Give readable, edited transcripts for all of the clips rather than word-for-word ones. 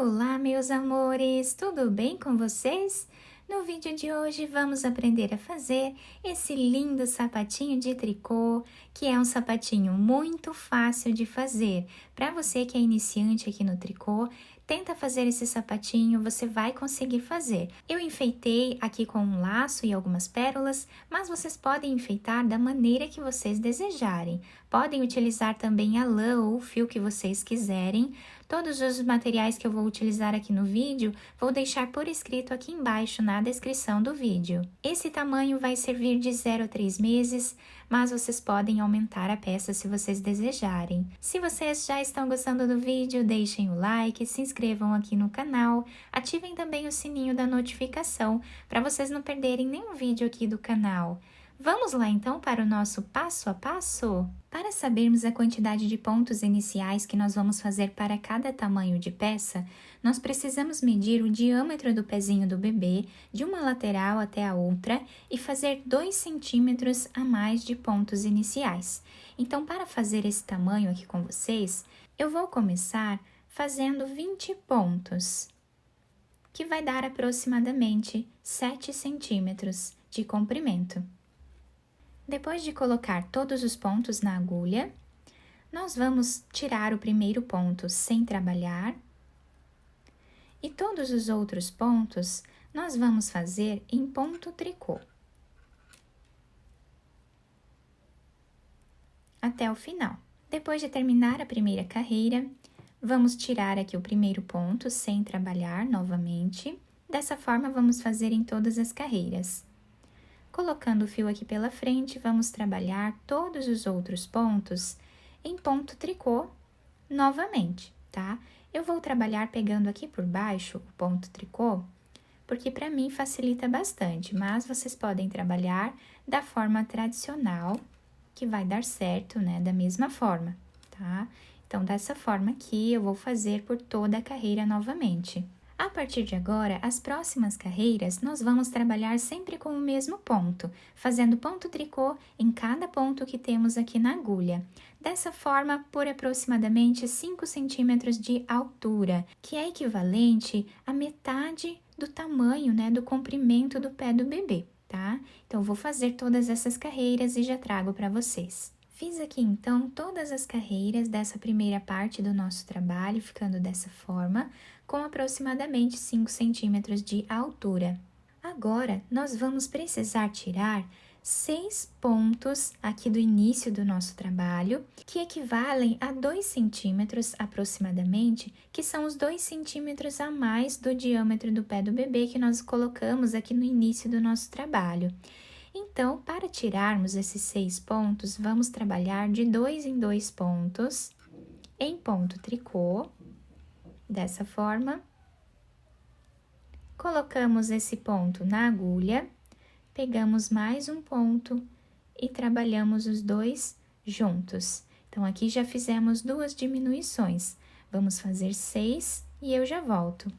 Olá, meus amores! Tudo bem com vocês? No vídeo de hoje vamos aprender a fazer esse lindo sapatinho de tricô, que é um sapatinho muito fácil de fazer. Para você que é iniciante aqui no tricô, tenta fazer esse sapatinho, você vai conseguir fazer. Eu enfeitei aqui com um laço e algumas pérolas, mas vocês podem enfeitar da maneira que vocês desejarem. Podem utilizar também a lã ou o fio que vocês quiserem. Todos os materiais que eu vou utilizar aqui no vídeo, vou deixar por escrito aqui embaixo na descrição do vídeo. Esse tamanho vai servir de 0 a 3 meses, mas vocês podem aumentar a peça se vocês desejarem. Se vocês já estão gostando do vídeo, deixem o like, se inscrevam aqui no canal, ativem também o sininho da notificação para vocês não perderem nenhum vídeo aqui do canal. Vamos lá então para o nosso passo a passo? Para sabermos a quantidade de pontos iniciais que nós vamos fazer para cada tamanho de peça, nós precisamos medir o diâmetro do pezinho do bebê de uma lateral até a outra e fazer 2 centímetros a mais de pontos iniciais. Então, para fazer esse tamanho aqui com vocês, eu vou começar fazendo 20 pontos, que vai dar aproximadamente 7 centímetros de comprimento. Depois de colocar todos os pontos na agulha, nós vamos tirar o primeiro ponto sem trabalhar e todos os outros pontos nós vamos fazer em ponto tricô até o final. Depois de terminar a primeira carreira, vamos tirar aqui o primeiro ponto sem trabalhar novamente. Dessa forma, vamos fazer em todas as carreiras. Colocando o fio aqui pela frente, vamos trabalhar todos os outros pontos em ponto tricô novamente, tá? Eu vou trabalhar pegando aqui por baixo o ponto tricô, porque para mim facilita bastante, mas vocês podem trabalhar da forma tradicional, que vai dar certo, né? Da mesma forma, tá? Então, dessa forma aqui, eu vou fazer por toda a carreira novamente. A partir de agora, as próximas carreiras, nós vamos trabalhar sempre com o mesmo ponto, fazendo ponto tricô em cada ponto que temos aqui na agulha. Dessa forma, por aproximadamente 5 centímetros de altura, que é equivalente à metade do tamanho, né, do comprimento do pé do bebê, tá? Então, eu vou fazer todas essas carreiras e já trago para vocês. Fiz aqui, então, todas as carreiras dessa primeira parte do nosso trabalho, ficando dessa forma, com aproximadamente 5 centímetros de altura. Agora, nós vamos precisar tirar 6 pontos aqui do início do nosso trabalho, que equivalem a 2 centímetros aproximadamente, que são os 2 centímetros a mais do diâmetro do pé do bebê que nós colocamos aqui no início do nosso trabalho. Então, para tirarmos esses 6 pontos, vamos trabalhar de 2 em 2 pontos em ponto tricô, dessa forma. Colocamos esse ponto na agulha, pegamos mais um ponto e trabalhamos os dois juntos. Então, aqui já fizemos 2 diminuições. Vamos fazer 6 e eu já volto.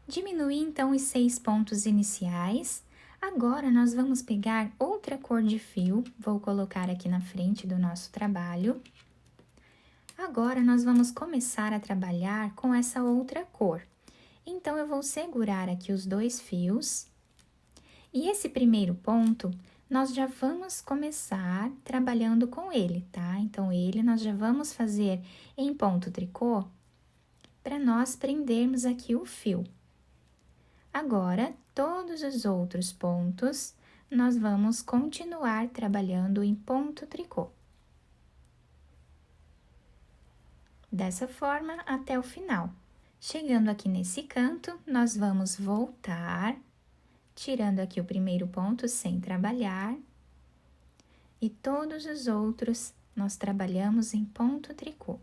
Diminuí, então, os 6 pontos iniciais. Agora, nós vamos pegar outra cor de fio, vou colocar aqui na frente do nosso trabalho. Agora, nós vamos começar a trabalhar com essa outra cor. Então, eu vou segurar aqui os 2 fios. E esse primeiro ponto, nós já vamos começar trabalhando com ele, tá? Então, ele nós já vamos fazer em ponto tricô para nós prendermos aqui o fio. Agora, todos os outros pontos, nós vamos continuar trabalhando em ponto tricô. Dessa forma, até o final. Chegando aqui nesse canto, nós vamos voltar, tirando aqui o primeiro ponto sem trabalhar. E todos os outros, nós trabalhamos em ponto tricô.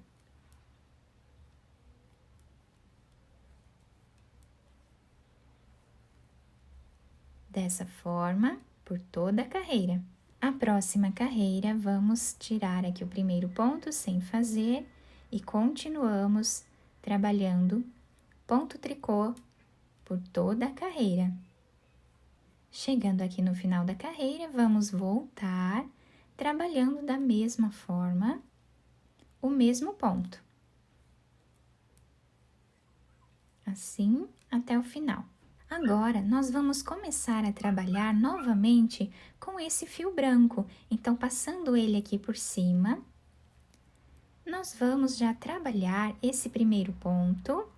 Dessa forma, por toda a carreira. A próxima carreira, vamos tirar aqui o primeiro ponto sem fazer e continuamos trabalhando ponto tricô por toda a carreira. Chegando aqui no final da carreira, vamos voltar trabalhando da mesma forma o mesmo ponto. assim até o final. Agora, nós vamos começar a trabalhar novamente com esse fio branco. Então, passando ele aqui por cima, nós vamos já trabalhar esse primeiro ponto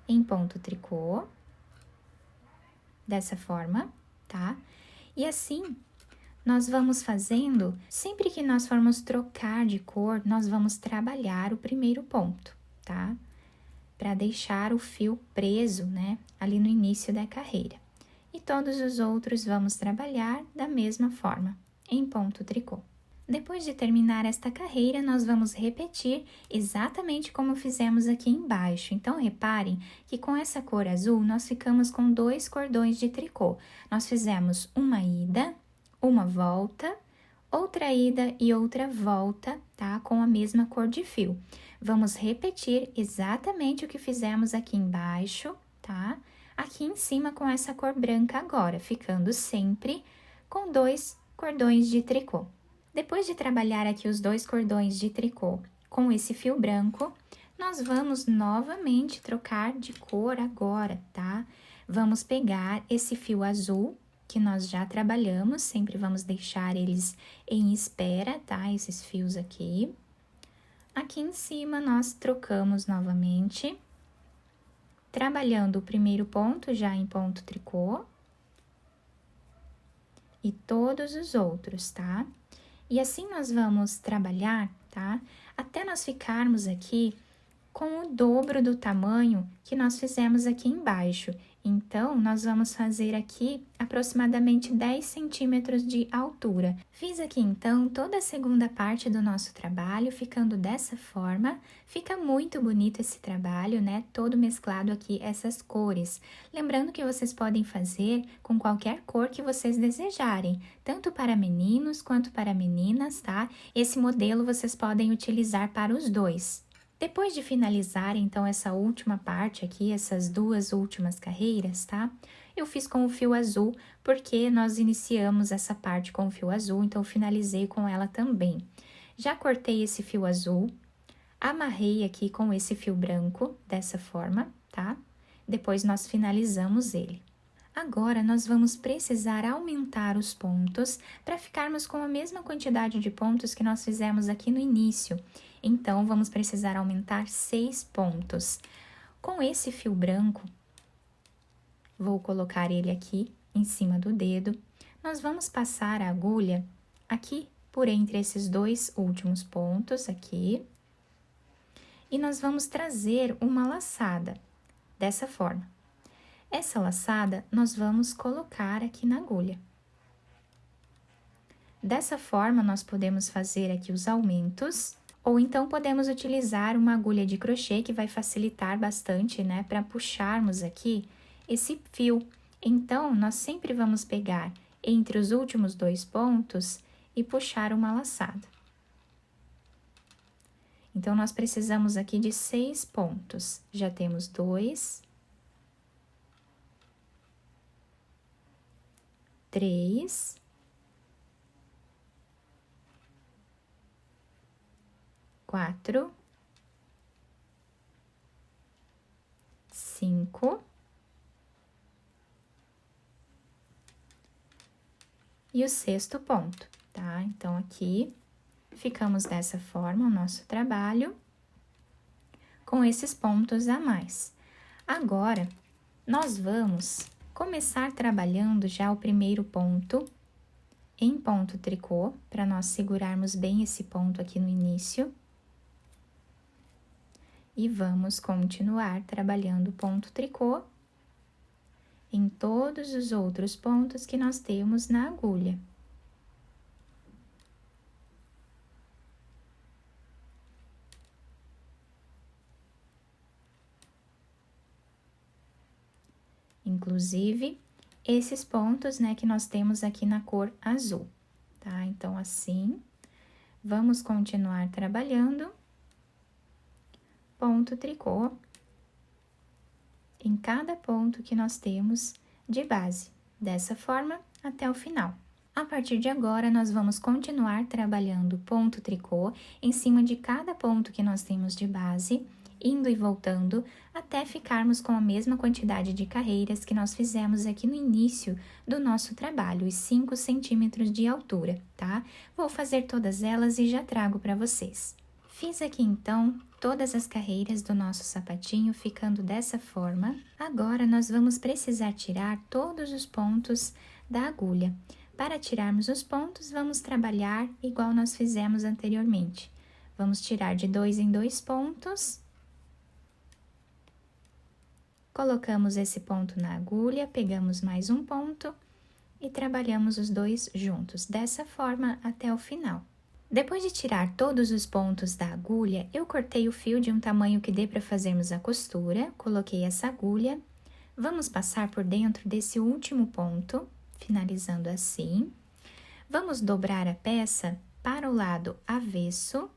em ponto tricô, dessa forma, tá? E assim, nós vamos fazendo, sempre que nós formos trocar de cor, nós vamos trabalhar o primeiro ponto, tá? Para deixar o fio preso, né, ali no início da carreira. E todos os outros vamos trabalhar da mesma forma, em ponto tricô. Depois de terminar esta carreira, nós vamos repetir exatamente como fizemos aqui embaixo. Então, reparem que com essa cor azul, nós ficamos com 2 cordões de tricô. Nós fizemos uma ida, uma volta, outra ida e outra volta, tá? Com a mesma cor de fio. Vamos repetir exatamente o que fizemos aqui embaixo, tá? Aqui em cima com essa cor branca agora, ficando sempre com 2 cordões de tricô. Depois de trabalhar aqui os 2 cordões de tricô com esse fio branco, nós vamos novamente trocar de cor agora, tá? Vamos pegar esse fio azul, que nós já trabalhamos, sempre vamos deixar eles em espera, tá? Esses fios aqui. Aqui em cima, nós trocamos novamente, trabalhando o primeiro ponto já em ponto tricô. E todos os outros, tá? E assim nós vamos trabalhar, tá? Até nós ficarmos aqui com o dobro do tamanho que nós fizemos aqui embaixo. Então, nós vamos fazer aqui aproximadamente 10 centímetros de altura. Fiz aqui, então, toda a segunda parte do nosso trabalho, ficando dessa forma. Fica muito bonito esse trabalho, né? Todo mesclado aqui, essas cores. Lembrando que vocês podem fazer com qualquer cor que vocês desejarem, tanto para meninos quanto para meninas, tá? Esse modelo vocês podem utilizar para os dois. Depois de finalizar, então, essa última parte aqui, essas 2 últimas carreiras, tá? Eu fiz com o fio azul, porque nós iniciamos essa parte com o fio azul, então, eu finalizei com ela também. Já cortei esse fio azul, amarrei aqui com esse fio branco, dessa forma, tá? Depois, nós finalizamos ele. Agora, nós vamos precisar aumentar os pontos para ficarmos com a mesma quantidade de pontos que nós fizemos aqui no início. Então, vamos precisar aumentar 6 pontos. Com esse fio branco, vou colocar ele aqui em cima do dedo. Nós vamos passar a agulha aqui por entre esses 2 últimos pontos aqui. E nós vamos trazer uma laçada, dessa forma. Essa laçada, nós vamos colocar aqui na agulha. Dessa forma, nós podemos fazer aqui os aumentos, ou então podemos utilizar uma agulha de crochê, que vai facilitar bastante, né, para puxarmos aqui esse fio. Então, nós sempre vamos pegar entre os últimos 2 pontos e puxar uma laçada. Então, nós precisamos aqui de 6 pontos. Já temos 2, 3, 4, 5 e o 6º ponto, tá? Então, aqui ficamos dessa forma o nosso trabalho, com esses pontos a mais. Agora, nós vamos começar trabalhando já o primeiro ponto em ponto tricô, para nós segurarmos bem esse ponto aqui no início. E vamos continuar trabalhando ponto tricô em todos os outros pontos que nós temos na agulha. Inclusive, esses pontos, né, que nós temos aqui na cor azul, tá? Então, assim, vamos continuar trabalhando ponto tricô em cada ponto que nós temos de base, dessa forma até o final. A partir de agora, nós vamos continuar trabalhando ponto tricô em cima de cada ponto que nós temos de base indo e voltando, até ficarmos com a mesma quantidade de carreiras que nós fizemos aqui no início do nosso trabalho, os 5 centímetros de altura, tá? Vou fazer todas elas e já trago para vocês. Fiz aqui então todas as carreiras do nosso sapatinho, ficando dessa forma. Agora, nós vamos precisar tirar todos os pontos da agulha. Para tirarmos os pontos, vamos trabalhar igual nós fizemos anteriormente. Vamos tirar de 2 em 2 pontos. Colocamos esse ponto na agulha, pegamos mais um ponto e trabalhamos os dois juntos, dessa forma até o final. Depois de tirar todos os pontos da agulha, eu cortei o fio de um tamanho que dê para fazermos a costura, coloquei essa agulha, vamos passar por dentro desse último ponto, finalizando assim. Vamos dobrar a peça para o lado avesso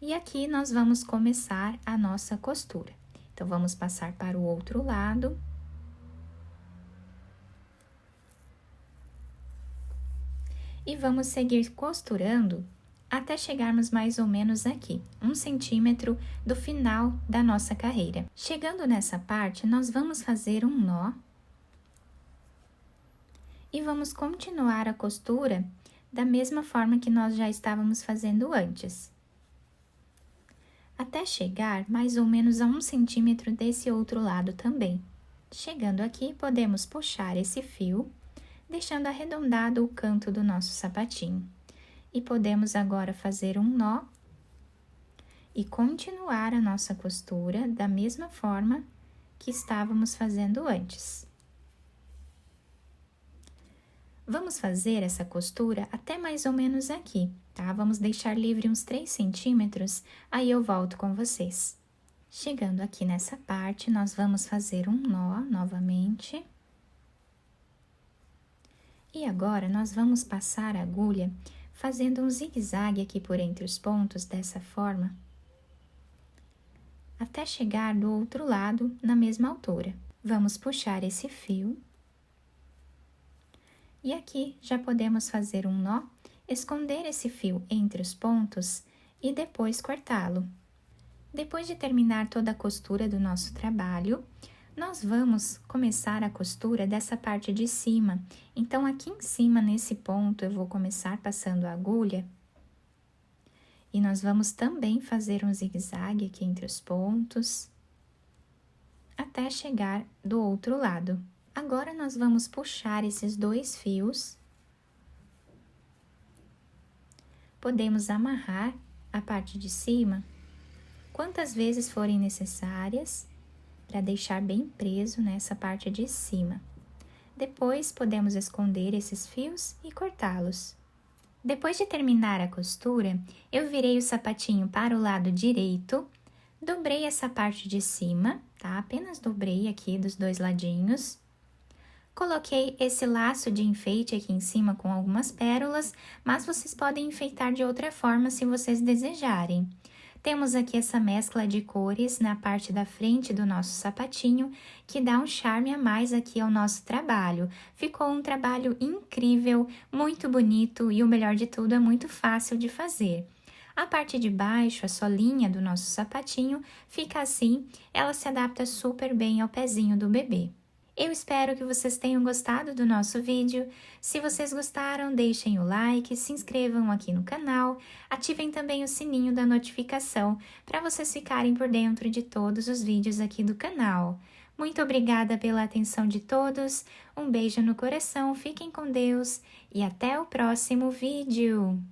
e aqui nós vamos começar a nossa costura. Então, vamos passar para o outro lado. E vamos seguir costurando até chegarmos mais ou menos aqui, 1 centímetro do final da nossa carreira. Chegando nessa parte, nós vamos fazer um nó e vamos continuar a costura da mesma forma que nós já estávamos fazendo antes. Até chegar mais ou menos a 1 centímetro desse outro lado também. Chegando aqui, podemos puxar esse fio, deixando arredondado o canto do nosso sapatinho. E podemos agora fazer um nó e continuar a nossa costura da mesma forma que estávamos fazendo antes. Vamos fazer essa costura até mais ou menos aqui, tá? Vamos deixar livre uns 3 centímetros, aí eu volto com vocês. Chegando aqui nessa parte, nós vamos fazer um nó novamente. E agora, nós vamos passar a agulha fazendo um zigue-zague aqui por entre os pontos, dessa forma, até chegar do outro lado, na mesma altura. Vamos puxar esse fio. E aqui, já podemos fazer um nó, esconder esse fio entre os pontos e depois cortá-lo. Depois de terminar toda a costura do nosso trabalho, nós vamos começar a costura dessa parte de cima. Então, aqui em cima, nesse ponto, eu vou começar passando a agulha. E nós vamos também fazer um zigue-zague aqui entre os pontos, até chegar do outro lado. Agora, nós vamos puxar esses 2 fios. Podemos amarrar a parte de cima quantas vezes forem necessárias, para deixar bem preso nessa parte de cima. Depois, podemos esconder esses fios e cortá-los. Depois de terminar a costura, eu virei o sapatinho para o lado direito, dobrei essa parte de cima, tá? Apenas dobrei aqui dos 2 ladinhos. Coloquei esse laço de enfeite aqui em cima com algumas pérolas, mas vocês podem enfeitar de outra forma se vocês desejarem. Temos aqui essa mescla de cores na parte da frente do nosso sapatinho, que dá um charme a mais aqui ao nosso trabalho. Ficou um trabalho incrível, muito bonito e o melhor de tudo, é muito fácil de fazer. A parte de baixo, a solinha do nosso sapatinho, fica assim, ela se adapta super bem ao pezinho do bebê. Eu espero que vocês tenham gostado do nosso vídeo. Se vocês gostaram, deixem o like, se inscrevam aqui no canal, ativem também o sininho da notificação para vocês ficarem por dentro de todos os vídeos aqui do canal. Muito obrigada pela atenção de todos, um beijo no coração, fiquem com Deus e até o próximo vídeo!